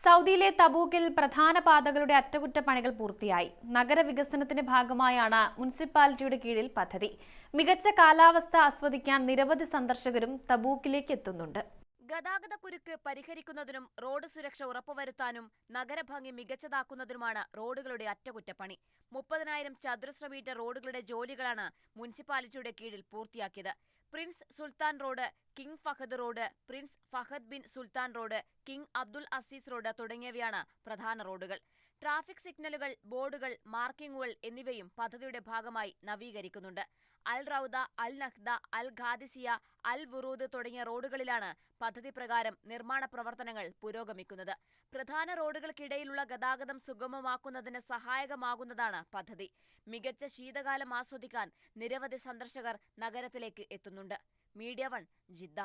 സൗദിയിലെ തബൂക്കിൽ പ്രധാന പാതകളുടെ അറ്റകുറ്റപ്പണികൾ പൂർത്തിയായി. നഗരവികസനത്തിന്റെ ഭാഗമായാണ് മുനിസിപ്പാലിറ്റിയുടെ കീഴിൽ പദ്ധതി. മികച്ച കാലാവസ്ഥ ആസ്വദിക്കാൻ നിരവധി സന്ദർശകരും തബൂക്കിലേക്ക് എത്തുന്നുണ്ട്. ഗതാഗതക്കുരുക്ക് പരിഹരിക്കുന്നതിനും റോഡ് സുരക്ഷ ഉറപ്പുവരുത്താനും നഗരഭംഗി മികച്ചതാക്കുന്നതിനുമാണ് റോഡുകളുടെ അറ്റകുറ്റപ്പണി. 30,000 ചതുരശ്ര മീറ്റർ റോഡുകളുടെ ജോലികളാണ് മുനിസിപ്പാലിറ്റിയുടെ കീഴിൽ പൂർത്തിയാക്കിയത്. Prince Sultan Road, King Fahad Road, Prince Fahad bin Sultan Road, King Abdul Aziz Road തുടങ്ങിയവയാണ് പ്രധാന റോഡുകൾ. ട്രാഫിക് സിഗ്നലുകൾ, ബോർഡുകൾ, മാർക്കിങ്ങുകൾ എന്നിവയും പദ്ധതിയുടെ ഭാഗമായി നവീകരിക്കുന്നുണ്ട്. അൽ റൗദ, അൽ നഹ്ദ, അൽ ഖാദിസിയ, അൽ വുറൂദ് തുടങ്ങിയ റോഡുകളിലാണ് പദ്ധതി പ്രകാരം നിർമ്മാണ പ്രവർത്തനങ്ങൾ പുരോഗമിക്കുന്നത്. പ്രധാന റോഡുകൾക്കിടയിലുള്ള ഗതാഗതം സുഗമമാക്കുന്നതിന് സഹായകമാകുന്നതാണ് പദ്ധതി. മികച്ച ശീതകാലം ആസ്വദിക്കാൻ നിരവധി സന്ദർശകർ നഗരത്തിലേക്ക് എത്തുന്നുണ്ട്. Media 1, Jeddah.